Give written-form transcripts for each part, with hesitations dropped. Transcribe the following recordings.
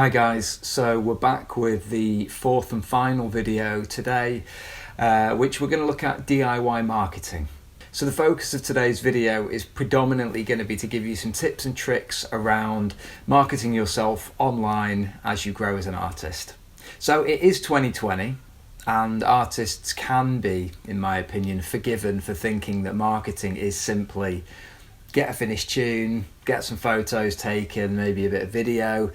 Hi guys, so we're back with the fourth and final video today, which we're going to look at DIY marketing. So the focus of today's video is predominantly going to be to give you some tips and tricks around marketing yourself online as you grow as an artist. So it is 2020 and artists can be, in my opinion, forgiven for thinking that marketing is simply get a finished tune, get some photos taken, maybe a bit of video,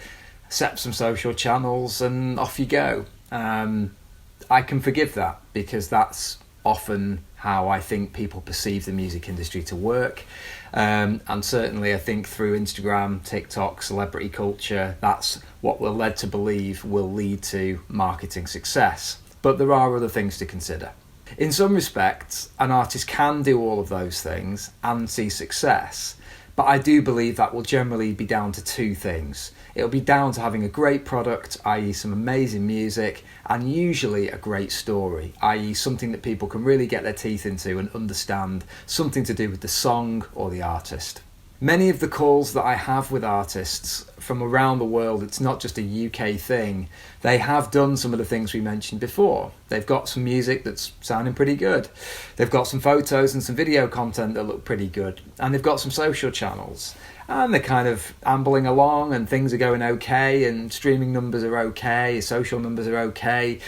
set up some social channels and off you go. I can forgive that because that's often how I think people perceive the music industry to work. And certainly I think through Instagram, TikTok, celebrity culture, that's what we're led to believe will lead to marketing success. But there are other things to consider. In some respects, an artist can do all of those things and see success. But I do believe that will generally be down to two things. It'll be down to having a great product, i.e. some amazing music, and usually a great story, i.e. something that people can really get their teeth into and understand, something to do with the song or the artist. Many of the calls that I have with artists from around the world, it's not just a UK thing, they have done some of the things we mentioned before. They've got some music that's sounding pretty good. They've got some photos and some video content that look pretty good. And they've got some social channels. And they're kind of ambling along and things are going okay and streaming numbers are okay, social numbers are okay.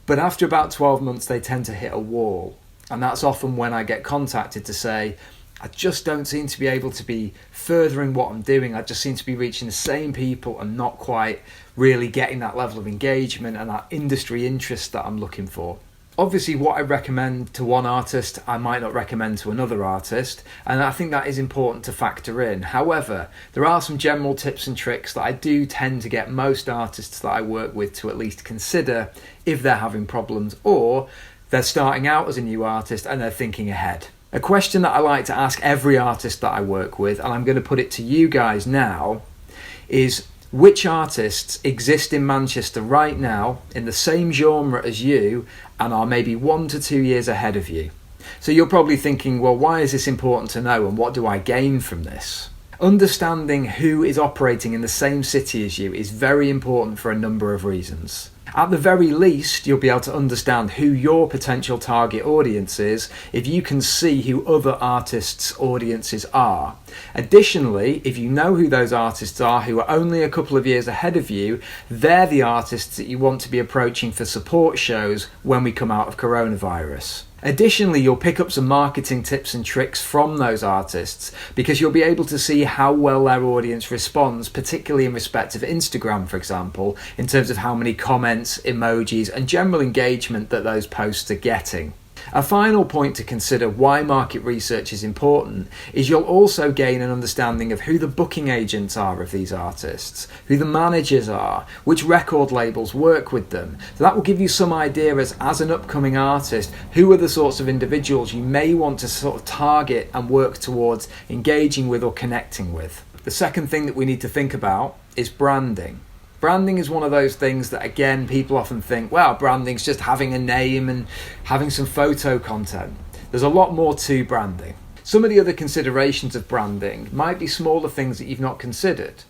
But after about 12 months, they tend to hit a wall. And that's often when I get contacted to say, I just don't seem to be able to be furthering what I'm doing. I just seem to be reaching the same people and not quite really getting that level of engagement and that industry interest that I'm looking for. Obviously, what I recommend to one artist, I might not recommend to another artist, and I think that is important to factor in. However, there are some general tips and tricks that I do tend to get most artists that I work with to at least consider if they're having problems or they're starting out as a new artist and they're thinking ahead. A question that I like to ask every artist that I work with, and I'm going to put it to you guys now, is which artists exist in Manchester right now in the same genre as you and are maybe 1 to 2 years ahead of you? So you're probably thinking, well, why is this important to know and what do I gain from this? Understanding who is operating in the same city as you is very important for a number of reasons. At the very least, you'll be able to understand who your potential target audience is if you can see who other artists' audiences are. Additionally, if you know who those artists are who are only a couple of years ahead of you, they're the artists that you want to be approaching for support shows when we come out of coronavirus. Additionally, you'll pick up some marketing tips and tricks from those artists because you'll be able to see how well their audience responds, particularly in respect of Instagram, for example, in terms of how many comments, emojis, and general engagement that those posts are getting. A final point to consider why market research is important is you'll also gain an understanding of who the booking agents are of these artists, who the managers are, which record labels work with them. So that will give you some idea as an upcoming artist, who are the sorts of individuals you may want to sort of target and work towards engaging with or connecting with. The second thing that we need to think about is branding. Branding is one of those things that, again, people often think, well, branding's just having a name and having some photo content. There's a lot more to branding. Some of the other considerations of branding might be smaller things that you've not considered.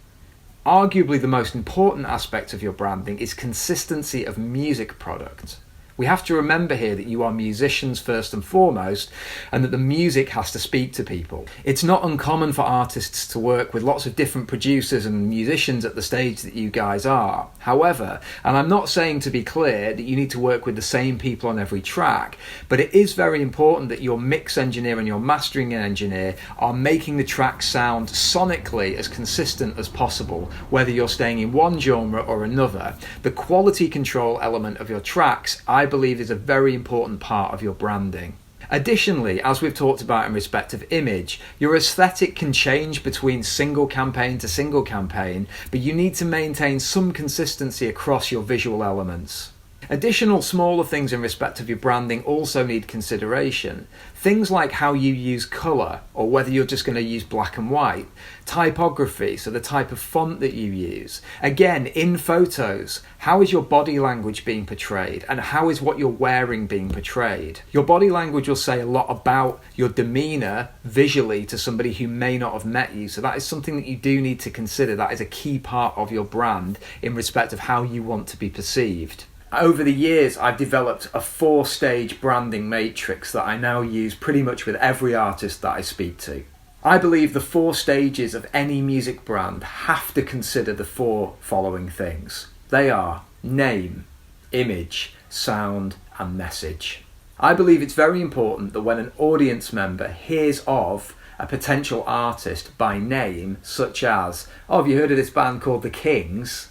Arguably, the most important aspect of your branding is consistency of music product. We have to remember here that you are musicians first and foremost, and that the music has to speak to people. It's not uncommon for artists to work with lots of different producers and musicians at the stage that you guys are. However, and I'm not saying to be clear that you need to work with the same people on every track, but it is very important that your mix engineer and your mastering engineer are making the track sound sonically as consistent as possible, whether you're staying in one genre or another. The quality control element of your tracks, I believe, is a very important part of your branding. Additionally, as we've talked about in respect of image, your aesthetic can change between single campaign to single campaign, but you need to maintain some consistency across your visual elements. Additional smaller things in respect of your branding also need consideration. Things like how you use colour, or whether you're just going to use black and white. Typography, so the type of font that you use. Again, in photos, how is your body language being portrayed, and how is what you're wearing being portrayed? Your body language will say a lot about your demeanour visually to somebody who may not have met you, so that is something that you do need to consider. That is a key part of your brand in respect of how you want to be perceived. Over the years, I've developed a 4-stage branding matrix that I now use pretty much with every artist that I speak to. I believe the 4 stages of any music brand have to consider the 4 following things. They are name, image, sound, and message. I believe it's very important that when an audience member hears of a potential artist by name, such as, oh, have you heard of this band called The Kings?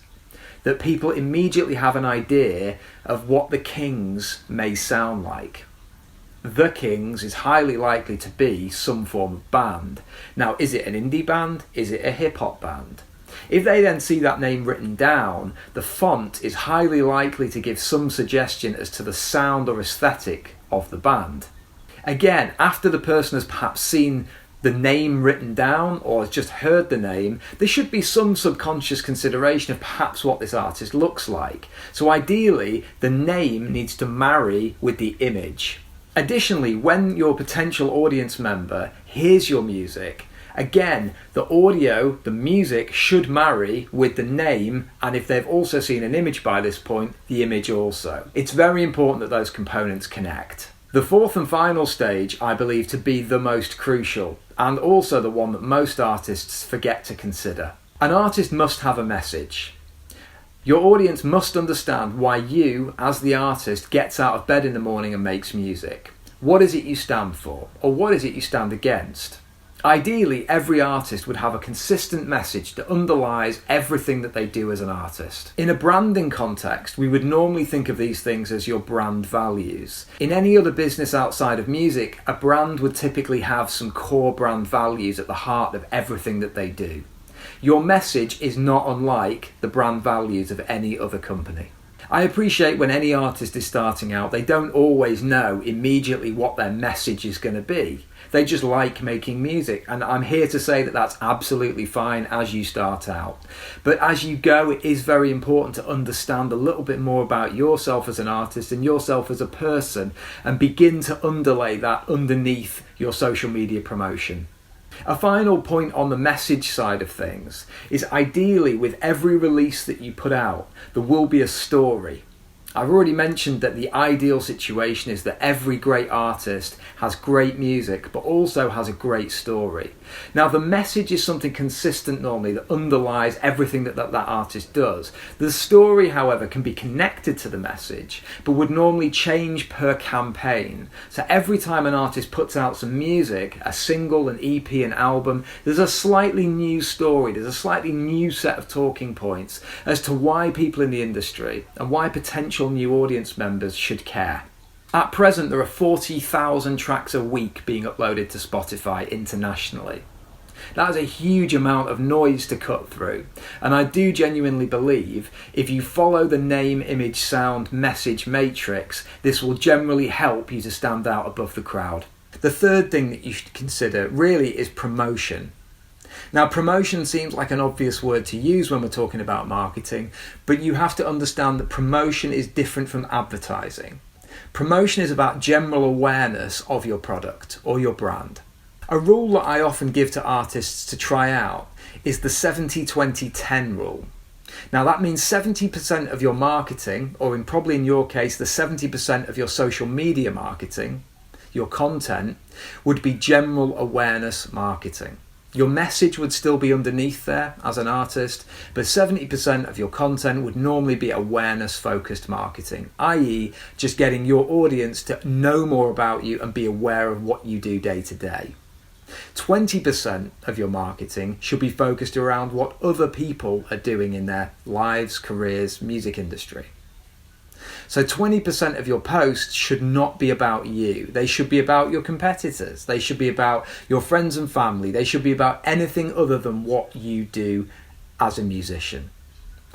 That people immediately have an idea of what The Kings may sound like. The Kings is highly likely to be some form of band. Now, is it an indie band? Is it a hip-hop band? If they then see that name written down, the font is highly likely to give some suggestion as to the sound or aesthetic of the band. Again, after the person has perhaps seen the name written down or has just heard the name, there should be some subconscious consideration of perhaps what this artist looks like. So ideally, the name needs to marry with the image. Additionally, when your potential audience member hears your music, again, the audio, the music should marry with the name, and if they've also seen an image by this point, the image also. It's very important that those components connect. The 4th and final stage I believe to be the most crucial, and also the one that most artists forget to consider. An artist must have a message. Your audience must understand why you, as the artist, gets out of bed in the morning and makes music. What is it you stand for? Or what is it you stand against? Ideally, every artist would have a consistent message that underlies everything that they do as an artist. In a branding context, we would normally think of these things as your brand values. In any other business outside of music, a brand would typically have some core brand values at the heart of everything that they do. Your message is not unlike the brand values of any other company. I appreciate when any artist is starting out, they don't always know immediately what their message is going to be. They just like making music, and I'm here to say that that's absolutely fine as you start out. But as you go, it is very important to understand a little bit more about yourself as an artist and yourself as a person, and begin to underlay that underneath your social media promotion. A final point on the message side of things is ideally with every release that you put out, there will be a story. I've already mentioned that the ideal situation is that every great artist has great music but also has a great story. Now the message is something consistent normally that underlies everything that artist does. The story, however, can be connected to the message but would normally change per campaign. So every time an artist puts out some music, a single, an EP, an album, there's a slightly new story, there's a slightly new set of talking points as to why people in the industry and why potential new audience members should care. At present, there are 40,000 tracks a week being uploaded to Spotify internationally. That is a huge amount of noise to cut through, and I do genuinely believe if you follow the name, image, sound, message matrix, this will generally help you to stand out above the crowd. The third thing that you should consider really is promotion. Now, promotion seems like an obvious word to use when we're talking about marketing, but you have to understand that promotion is different from advertising. Promotion is about general awareness of your product or your brand. A rule that I often give to artists to try out is the 70-20-10 rule. Now that means 70% of your marketing, or probably in your case, the 70% of your social media marketing, your content, would be general awareness marketing. Your message would still be underneath there as an artist, but 70% of your content would normally be awareness-focused marketing, i.e. just getting your audience to know more about you and be aware of what you do day to day. 20% of your marketing should be focused around what other people are doing in their lives, careers, music industry. So 20% of your posts should not be about you. They should be about your competitors. They should be about your friends and family. They should be about anything other than what you do as a musician.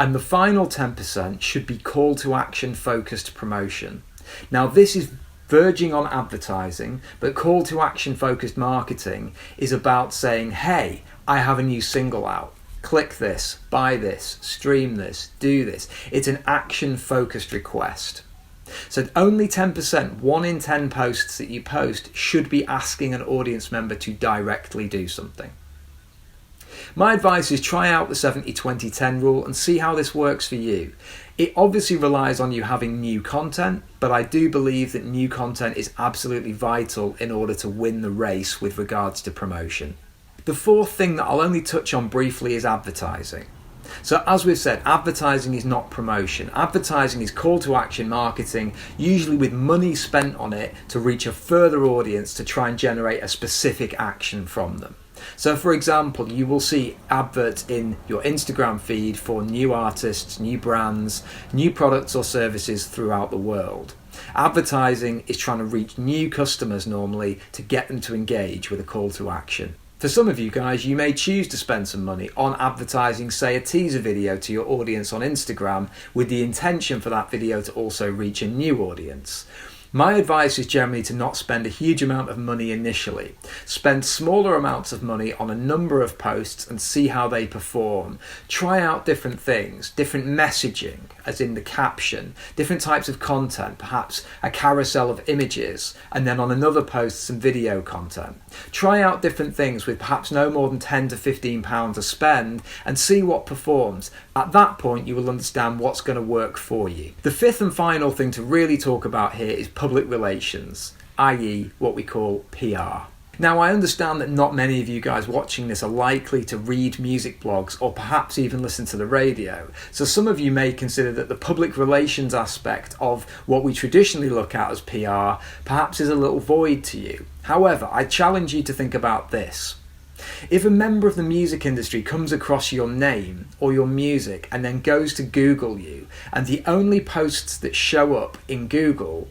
And the final 10% should be call to action focused promotion. Now this is verging on advertising, but call to action focused marketing is about saying, hey, I have a new single out. Click this, buy this, stream this, do this. It's an action focused request. So only 10%, 1 in 10 posts that you post should be asking an audience member to directly do something. My advice is try out the 70-20-10 rule and see how this works for you. It obviously relies on you having new content, but I do believe that new content is absolutely vital in order to win the race with regards to promotion. The fourth thing that I'll only touch on briefly is advertising. So as we've said, advertising is not promotion. Advertising is call to action marketing, usually with money spent on it to reach a further audience to try and generate a specific action from them. So for example, you will see adverts in your Instagram feed for new artists, new brands, new products or services throughout the world. Advertising is trying to reach new customers normally to get them to engage with a call to action. For some of you guys, you may choose to spend some money on advertising, say a teaser video to your audience on Instagram with the intention for that video to also reach a new audience. My advice is generally to not spend a huge amount of money initially. Spend smaller amounts of money on a number of posts and see how they perform. Try out different things, different messaging, as in the caption, different types of content, perhaps a carousel of images, and then on another post some video content. Try out different things with perhaps no more than £10 to £15 to spend and see what performs. At that point, you will understand what's going to work for you. The fifth and final thing to really talk about here is public relations, i.e. what we call PR. Now, I understand that not many of you guys watching this are likely to read music blogs or perhaps even listen to the radio. So some of you may consider that the public relations aspect of what we traditionally look at as PR perhaps is a little void to you. However, I challenge you to think about this. If a member of the music industry comes across your name or your music and then goes to Google you, and the only posts that show up in Google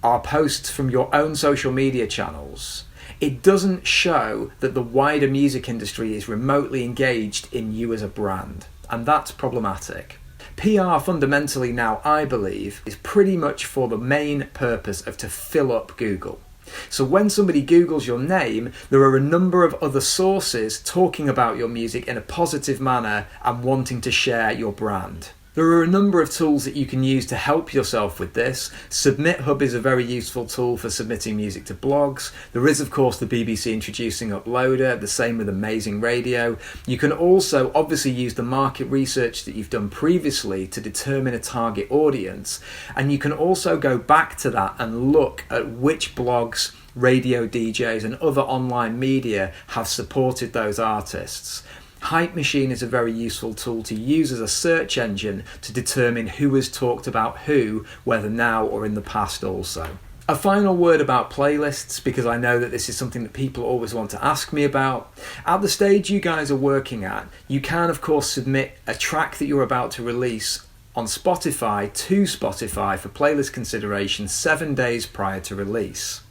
are posts from your own social media channels, it doesn't show that the wider music industry is remotely engaged in you as a brand, and that's problematic. PR fundamentally now, I believe, is pretty much for the main purpose of to fill up Google. So when somebody Googles your name, there are a number of other sources talking about your music in a positive manner and wanting to share your brand. There are a number of tools that you can use to help yourself with this. SubmitHub is a very useful tool for submitting music to blogs. There is, of course, the BBC introducing Uploader, the same with Amazing Radio. You can also obviously use the market research that you've done previously to determine a target audience. And you can also go back to that and look at which blogs, radio DJs and other online media have supported those artists. Hype Machine is a very useful tool to use as a search engine to determine who has talked about who, whether now or in the past also. A final word about playlists, because I know that this is something that people always want to ask me about. At the stage you guys are working at, you can of course submit a track that you're about to release on Spotify to Spotify for playlist consideration 7 days prior to release.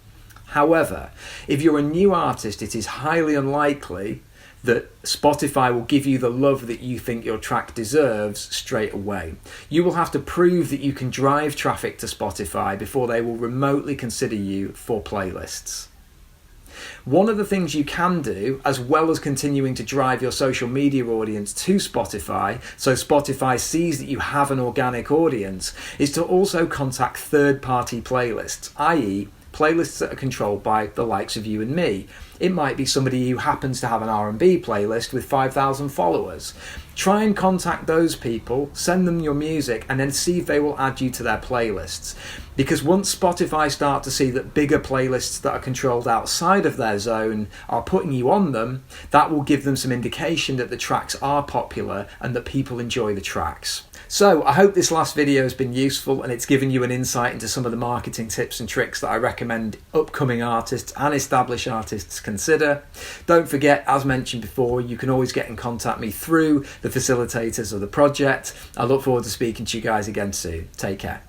However, if you're a new artist, it is highly unlikely that Spotify will give you the love that you think your track deserves straight away. You will have to prove that you can drive traffic to Spotify before they will remotely consider you for playlists. One of the things you can do, as well as continuing to drive your social media audience to Spotify, so Spotify sees that you have an organic audience, is to also contact third-party playlists, i.e. playlists that are controlled by the likes of you and me. It might be somebody who happens to have an R&B playlist with 5,000 followers. Try and contact those people, send them your music, and then see if they will add you to their playlists. Because once Spotify start to see that bigger playlists that are controlled outside of their zone are putting you on them, that will give them some indication that the tracks are popular and that people enjoy the tracks. So I hope this last video has been useful and it's given you an insight into some of the marketing tips and tricks that I recommend upcoming artists and established artists consider. Don't forget, as mentioned before, you can always get in contact me through the facilitators of the project. I look forward to speaking to you guys again soon. Take care.